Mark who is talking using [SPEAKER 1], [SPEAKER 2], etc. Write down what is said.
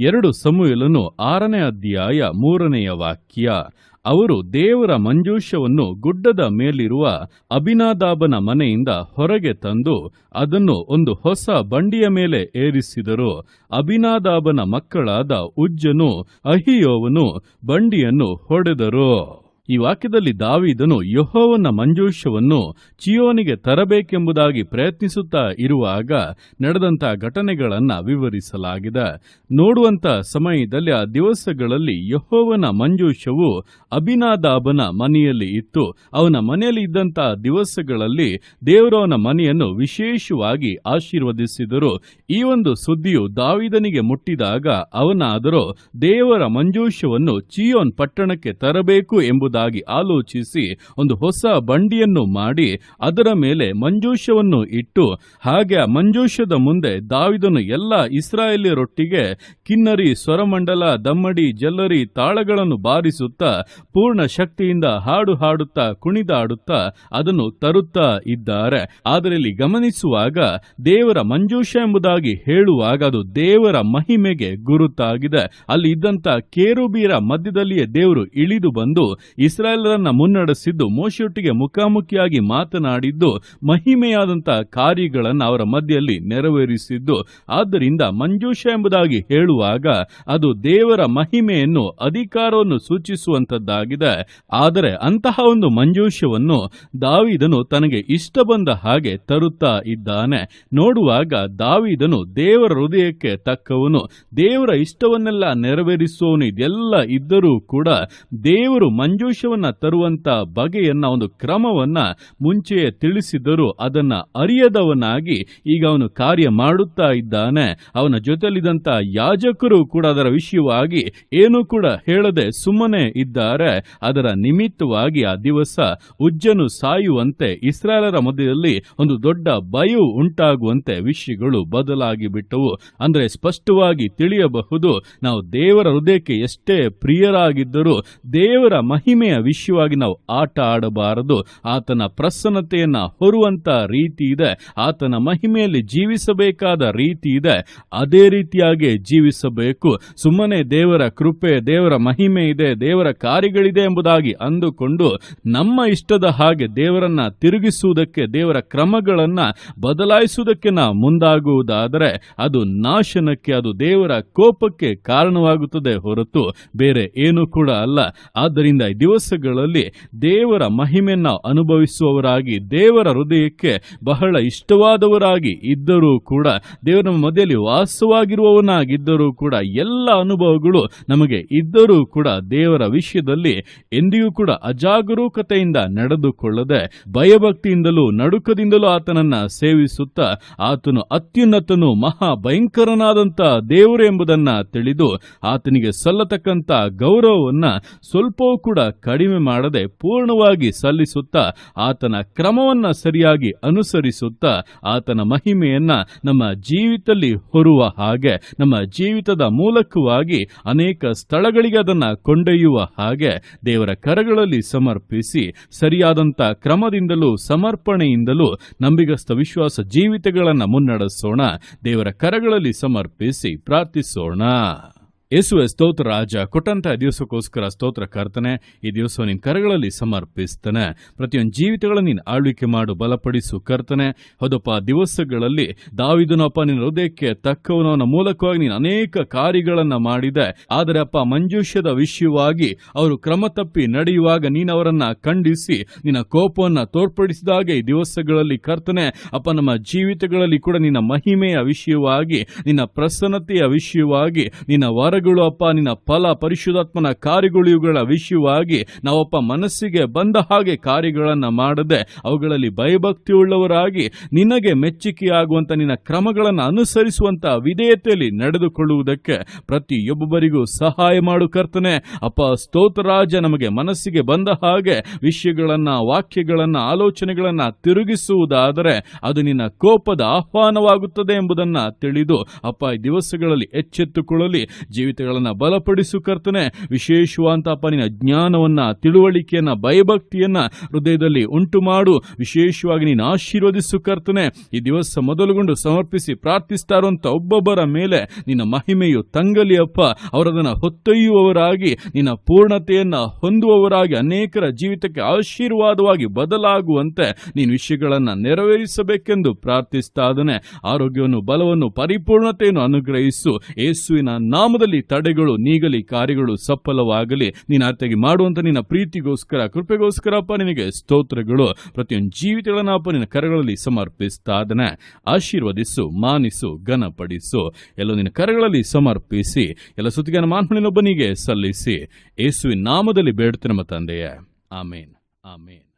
[SPEAKER 1] 2 ಸಮುವೇಲನು 6ನೇ ಅಧ್ಯಾಯ 3ನೇ ವಾಕ್ಯ. ಅವರು ದೇವರ ಮಂಜೂಷವನ್ನು ಗುಡ್ಡದ ಮೇಲಿರುವ ಅಬಿನಾದಾಬನ ಮನೆಯಿಂದ ಹೊರಗೆ ತಂದು ಅದನ್ನು ಒಂದು ಹೊಸ ಬಂಡಿಯ ಮೇಲೆ ಏರಿಸಿದರು. ಅಬಿನಾದಾಬನ ಮಕ್ಕಳಾದ ಉಜ್ಜನು ಅಹಿಯೋವನು ಬಂಡಿಯನ್ನು ಹೊಡೆದರು. ಈ ವಾಕ್ಯದಲ್ಲಿ ದಾವೀದನು ಯೆಹೋವನ ಮಂಜೂಷವನ್ನು ಚಿಯೋನಿಗೆ ತರಬೇಕೆಂಬುದಾಗಿ ಪ್ರಯತ್ನಿಸುತ್ತಾ ಇರುವಾಗ ನಡೆದಂಥ ಘಟನೆಗಳನ್ನು ವಿವರಿಸಲಾಗಿದೆ. ನೋಡುವಂಥ ಸಮಯದಲ್ಲಿ ಆ ದಿವಸಗಳಲ್ಲಿ ಯೆಹೋವನ ಮಂಜೂಷವು ಅಬಿನಾದಾಬನ ಮನೆಯಲ್ಲಿ ಇತ್ತು. ಅವನ ಮನೆಯಲ್ಲಿ ಇದ್ದಂಥ ದಿವಸಗಳಲ್ಲಿ ದೇವರು ಅವನ ಮನೆಯನ್ನು ವಿಶೇಷವಾಗಿ ಆಶೀರ್ವದಿಸಿದರು. ಈ ಒಂದು ಸುದ್ದಿಯು ದಾವೀದನಿಗೆ ಮುಟ್ಟಿದಾಗ ಅವನಾದರೂ ದೇವರ ಮಂಜೂಷವನ್ನು ಚಿಯೋನ್ ಪಟ್ಟಣಕ್ಕೆ ತರಬೇಕು ಎಂಬುದಾಗಿ ಆಲೋಚಿಸಿ ಒಂದು ಹೊಸ ಬಂಡಿಯನ್ನು ಮಾಡಿ ಅದರ ಮೇಲೆ ಮಂಜೂಷವನ್ನು ಇಟ್ಟು, ಹಾಗೆ ಆ ಮಂಜೂಷದ ಮುಂದೆ ದಾವೀದನು ಎಲ್ಲ ಇಸ್ರಾಯೇಲ್ಯರೊಟ್ಟಿಗೆ ಕಿನ್ನರಿ, ಸ್ವರಮಂಡಲ, ದಮ್ಮಡಿ, ಜಲ್ಲರಿ, ತಾಳಗಳನ್ನು ಬಾರಿಸುತ್ತಾ ಪೂರ್ಣ ಶಕ್ತಿಯಿಂದ ಹಾಡು ಹಾಡುತ್ತಾ ಕುಣಿದಾಡುತ್ತಾ ಅದನ್ನು ತರುತ್ತಾ ಇದ್ದಾರೆ. ಆದರೆ ಇಲ್ಲಿ ಗಮನಿಸುವಾಗ ದೇವರ ಮಂಜೂಷ ಎಂಬುದಾಗಿ ಹೇಳುವಾಗ ಅದು ದೇವರ ಮಹಿಮೆಗೆ ಗುರುತಾಗಿದೆ. ಅಲ್ಲಿ ಇದ್ದಂಥ ಕೇರುಬಿಯರ ಮಧ್ಯದಲ್ಲಿಯೇ ದೇವರು ಇಳಿದು ಬಂದು ಇಸ್ರಾಯೇಲರನ್ನ ಮುನ್ನಡೆಸಿದ್ದು, ಮೋಶೆಯೊಟ್ಟಿಗೆ ಮುಖಾಮುಖಿಯಾಗಿ ಮಾತನಾಡಿದ್ದು, ಮಹಿಮೆಯಾದಂಥ ಕಾರ್ಯಗಳನ್ನು ಅವರ ಮಧ್ಯದಲ್ಲಿ ನೆರವೇರಿಸಿದ್ದು. ಆದ್ದರಿಂದ ಮಂಜೂಷ ಎಂಬುದಾಗಿ ಹೇಳುವಾಗ ಅದು ದೇವರ ಮಹಿಮೆಯನ್ನು, ಅಧಿಕಾರವನ್ನು ಸೂಚಿಸುವಂತದ್ದಾಗಿದೆ. ಆದರೆ ಅಂತಹ ಒಂದು ಮಂಜೂಷವನ್ನು ದಾವೀದನು ತನಗೆ ಇಷ್ಟ ಬಂದ ಹಾಗೆ ತರುತ್ತಾ ಇದ್ದಾನೆ. ನೋಡುವಾಗ ದಾವೀದನು ದೇವರ ಹೃದಯಕ್ಕೆ ತಕ್ಕವನು, ದೇವರ ಇಷ್ಟವನ್ನೆಲ್ಲ ನೆರವೇರಿಸುವವನು. ಇದೆಲ್ಲ ಇದ್ದರೂ ಕೂಡ ದೇವರು ಮಂಜೂಷವನ್ನ ತರುವಂತ ಬಗೆಯನ್ನ, ಒಂದು ಕ್ರಮವನ್ನ ಮುಂಚೆಯೇ ತಿಳಿಸಿದರೂ ಅದನ್ನ ಅರಿಯದವನಾಗಿ ಈಗ ಅವನು ಕಾರ್ಯ ಮಾಡುತ್ತಾ ಇದ್ದಾನೆ. ಅವನ ಜೊತೆಲಿದ್ದಂತ ಯಾಜಕರು ಕೂಡ ಅದರ ವಿಷಯವಾಗಿ ಏನೂ ಕೂಡ ಹೇಳದೆ ಸುಮ್ಮನೆ ಇದ್ದಾರೆ. ಅದರ ನಿಮಿತ್ತವಾಗಿ ಆ ದಿವಸ ಉಜ್ಜನು ಸಾಯುವಂತೆ, ಇಸ್ರಾಯೇಲರ ಮಧ್ಯದಲ್ಲಿ ಒಂದು ದೊಡ್ಡ ಭಯ ಉಂಟಾಗುವಂತೆ ವಿಷಯಗಳು ಬದಲಾಗಿ ಬಿಟ್ಟವು. ಅಂದ್ರೆ ಸ್ಪಷ್ಟವಾಗಿ ತಿಳಿಯಬಹುದು, ನಾವು ದೇವರ ಹೃದಯಕ್ಕೆ ಎಷ್ಟೇ ಪ್ರಿಯರಾಗಿದ್ದರೂ ದೇವರ ಮಹಿಮೆಯ ವಿಷಯವಾಗಿ ನಾವು ಆಟ ಆಡಬಾರದು. ಆತನ ಪ್ರಸನ್ನತೆಯನ್ನ ಹೊರುವಂತ ರೀತಿ ಇದೆ, ಆತನ ಮಹಿಮೆಯಲ್ಲಿ ಜೀವಿಸಬೇಕಾದ ರೀತಿ ಇದೆ, ಅದೇ ರೀತಿಯಾಗಿ ಜೀವಿಸಬೇಕು. ಸುಮ್ಮನೆ ದೇವರ ಕೃಪೆ, ದೇವರ ಮಹಿಮೆ ಇದೆ, ದೇವರ ಕಾರ್ಯಗಳಿದೆ ಎಂಬುದಾಗಿ ಅಂದುಕೊಂಡು ನಮ್ಮ ಇಷ್ಟದ ಹಾಗೆ ದೇವರನ್ನ ತಿರುಗಿಸುವುದಕ್ಕೆ, ದೇವರ ಕ್ರಮಗಳನ್ನ ಬದಲಾಯಿಸುವುದಕ್ಕೆ ನಾವು ಮುಂದಾಗುವುದಾದರೆ ಅದು ನಾಶನಕ್ಕೆ, ಅದು ದೇವರ ಕೋಪಕ್ಕೆ ಕಾರಣವಾಗುತ್ತದೆ ಹೊರತು ಬೇರೆ ಏನೂ ಕೂಡ ಅಲ್ಲ. ಆದ್ದರಿಂದ ಈ ದಿವಸಗಳಲ್ಲಿ ದೇವರ ಮಹಿಮೆಯನ್ನ ಅನುಭವಿಸುವವರಾಗಿ, ದೇವರ ಹೃದಯಕ್ಕೆ ಬಹಳ ಇಷ್ಟವಾದವರಾಗಿ ಇದ್ದರೂ ಕೂಡ, ದೇವರ ಮಧ್ಯದಲ್ಲಿ ವಾಸವಾಗಿರುವವನಾಗಿದ್ದರೂ ಕೂಡ, ಎಲ್ಲ ಅನುಭವಗಳು ನಮಗೆ ಇದ್ದರೂ ಕೂಡ ದೇವರ ವಿಷಯದಲ್ಲಿ ಎಂದಿಗೂ ಕೂಡ ಅಜಾಗರೂಕತೆಯಿಂದ ನಡೆದುಕೊಳ್ಳದೆ ಭಯಭಕ್ತಿಯಿಂದಲೂ ನಡುಕದಿಂದಲೂ ಆತನನ್ನ ಸೇವಿಸುತ್ತಾ, ಆತನು ಅತ್ಯುನ್ನತನು, ಮಹಾ ಭಯಂಕರನಾದಂಥ ದೇವರು ಎಂಬುದನ್ನ ತಿಳಿದು ಆತನಿಗೆ ಸಲ್ಲತಕ್ಕಂಥ ಗೌರವವನ್ನ ಸ್ವಲ್ಪವೂ ಕೂಡ ಕಡಿಮೆ ಮಾಡದೆ ಪೂರ್ಣವಾಗಿ ಸಲ್ಲಿಸುತ್ತಾ, ಆತನ ಕ್ರಮವನ್ನ ಸರಿಯಾಗಿ ಅನುಸರಿಸುತ್ತಾ, ಆತನ ಮಹಿಮೆಯನ್ನ ನಮ್ಮ ಜೀವಿತದಲ್ಲಿ ಹೊರುವ ಹಾಗೆ, ನಮ್ಮ ಜೀವಿತದ ಮೂಲಕವಾಗಿ ಅನೇಕ ಸ್ಥಳಗಳಿಗೆ ಅದನ್ನ ಕೊಂಡೊಯ್ಯುವ ಹಾಗೆ ದೇವರ ಕರಗಳಲ್ಲಿ ಸಮರ್ಪಿಸಿ, ಸರಿಯಾದಂಥ ಕ್ರಮದಿಂದಲೂ ಸಮರ್ಪಣೆಯಿಂದಲೂ ನಂಬಿಗಸ್ತ ವಿಶ್ವಾಸ ಜೀವಿತಗಳನ್ನು ಮುನ್ನಡೆಸೋಣ. ದೇವರ ಕರಗಳಲ್ಲಿ ಸಮರ್ಪಿಸಿ ಪ್ರಾರ್ಥಿಸೋಣ. ಯೇಸುವೆ ಸ್ತೋತ್ರ ರಾಜ, ಕೊಟ್ಟಂತ ದಿವಸಕ್ಕೋಸ್ಕರ ಸ್ತೋತ್ರ ಕರ್ತನೆ. ಈ ದಿವಸ ನಿನ್ನ ಕರಗಳಲ್ಲಿ ಸಮರ್ಪಿಸ್ತೇನೆ. ಪ್ರತಿಯೊಂದು ಜೀವಿತಗಳನ್ನು ನೀನು ಆಳ್ವಿಕೆ ಮಾಡು, ಬಲಪಡಿಸು ಕರ್ತನೆ. ಹೌದಪ್ಪ, ದಿವಸಗಳಲ್ಲಿ ದಾವೀದನಪ್ಪ ನಿನ್ನ ಹೃದಯಕ್ಕೆ ತಕ್ಕವನವನ ಮೂಲಕವಾಗಿ ನೀನು ಅನೇಕ ಕಾರ್ಯಗಳನ್ನು ಮಾಡಿದೆ. ಆದರೆ ಅಪ್ಪ, ಮಂಜೂಷದ ವಿಷಯವಾಗಿ ಅವರು ಕ್ರಮ ತಪ್ಪಿ ನಡೆಯುವಾಗ ನೀನು ಅವರನ್ನ ಖಂಡಿಸಿ ನಿನ್ನ ಕೋಪವನ್ನು ತೋರ್ಪಡಿಸಿದಾಗ ಈ ದಿವಸಗಳಲ್ಲಿ ಕರ್ತನೆ ಅಪ್ಪ, ನಮ್ಮ ಜೀವಿತಗಳಲ್ಲಿ ಕೂಡ ನಿನ್ನ ಮಹಿಮೆಯ ವಿಷಯವಾಗಿ, ನಿನ್ನ ಪ್ರಸನ್ನತೆಯ ವಿಷಯವಾಗಿ, ನಿನ್ನ ವರಗಳು ಅಪ್ಪ, ನಿನ್ನ ಫಲ, ಪರಿಶುದ್ಧಾತ್ಮನ ಕಾರ್ಯಗಳು, ಇವುಗಳ ವಿಷಯವಾಗಿ ನಾವಪ್ಪ ಮನಸ್ಸಿಗೆ ಬಂದ ಹಾಗೆ ಕಾರ್ಯಗಳನ್ನು ಮಾಡದೆ ಅವುಗಳಲ್ಲಿ ಭಯಭಕ್ತಿಯುಳ್ಳವರಾಗಿ ನಿನಗೆ ಮೆಚ್ಚುಗೆಯಾಗುವಂತ ನಿನ್ನ ಕ್ರಮಗಳನ್ನು ಅನುಸರಿಸುವಂತ ವಿಧೇಯತೆಯಲ್ಲಿ ನಡೆದುಕೊಳ್ಳುವುದಕ್ಕೆ ಪ್ರತಿಯೊಬ್ಬರಿಗೂ ಸಹಾಯ ಮಾಡು ಕರ್ತನೆ. ಅಪ್ಪ ಸ್ತೋತ್ರ ರಾಜ, ನಮಗೆ ಮನಸ್ಸಿಗೆ ಬಂದ ಹಾಗೆ ವಿಷಯಗಳನ್ನ, ವಾಕ್ಯಗಳನ್ನ, ಆಲೋಚನೆಗಳನ್ನ ತಿರುಗಿಸುವುದಾದರೆ ಅದು ನಿನ್ನ ಕೋಪದ ಆಹ್ವಾನವಾಗುತ್ತದೆ ಎಂಬುದನ್ನ ತಿಳಿದು ಅಪ್ಪ ಈ ದಿವಸಗಳಲ್ಲಿ ಎಚ್ಚೆತ್ತುಕೊಳ್ಳಲಿ. ಜೀವಿತ ಜೀವಿತಗಳನ್ನು ಬಲಪಡಿಸು ಕರ್ತನೆ. ವಿಶೇಷವಾದಂತಪ್ಪ ನಿನ್ನ ಜ್ಞಾನವನ್ನ, ತಿಳುವಳಿಕೆಯನ್ನ, ಭಯಭಕ್ತಿಯನ್ನ ಹೃದಯದಲ್ಲಿ ಉಂಟು ಮಾಡು. ವಿಶೇಷವಾಗಿ ನೀನು ಆಶೀರ್ವದಿಸು ಕರ್ತನೆ. ಈ ದಿವಸ ಮೊದಲುಗೊಂಡು ಸಮರ್ಪಿಸಿ ಪ್ರಾರ್ಥಿಸ್ತಾ ಇರುವಂತ ಒಬ್ಬೊಬ್ಬರ ಮೇಲೆ ನಿನ್ನ ಮಹಿಮೆಯು ತಂಗಲಿ ಅಪ್ಪ. ಅವರದನ್ನು ಹೊತ್ತೊಯ್ಯುವವರಾಗಿ, ನಿನ್ನ ಪೂರ್ಣತೆಯನ್ನ ಹೊಂದುವವರಾಗಿ, ಅನೇಕರ ಜೀವಿತಕ್ಕೆ ಆಶೀರ್ವಾದವಾಗಿ ಬದಲಾಗುವಂತೆ ನೀನು ವಿಷಯಗಳನ್ನ ನೆರವೇರಿಸಬೇಕೆಂದು ಪ್ರಾರ್ಥಿಸ್ತಾ ಇದ್ದೇನೆ. ಆರೋಗ್ಯವನ್ನು, ಬಲವನ್ನು, ಪರಿಪೂರ್ಣತೆಯನ್ನು ಅನುಗ್ರಹಿಸು. ಯೇಸುವಿನ ನಾಮದಲ್ಲಿ ತಡೆಗಳು ನೀಗಲಿ, ಕಾರ್ಯಗಳು ಸಫಲವಾಗಲಿ. ನೀನು ಆತಗೆ ಮಾಡುವಂತ ನಿನ್ನ ಪ್ರೀತಿಗೋಸ್ಕರ, ಕೃಪೆಗೋಸ್ಕರಪ್ಪ ನಿನಗೆ ಸ್ತೋತ್ರಗಳು. ಪ್ರತಿಯೊಂದು ಜೀವಿತಗಳನ್ನಪ್ಪ ನಿನ್ನ ಕರಗಳಲ್ಲಿ ಸಮರ್ಪಿಸ್ತಾ ಇದ್ದೇನೆ. ಆಶೀರ್ವದಿಸು, ಮಾನಿಸು, ಘನಪಡಿಸು. ಎಲ್ಲ ನಿನ್ನ ಕರಗಳಲ್ಲಿ ಸಮರ್ಪಿಸಿ ಎಲ್ಲ ಸ್ತುತಿಗಾನ ಮಾನ್ಮನಿನೊಬ್ಬನಿಗೆ ಸಲ್ಲಿಸಿ ಯೇಸುವಿನ ನಾಮದಲ್ಲಿ ಬೇಡುತ್ತೇನೆ ನಮ್ಮ ತಂದೆಯೇ. ಆಮೇನ್, ಆಮೇನ್.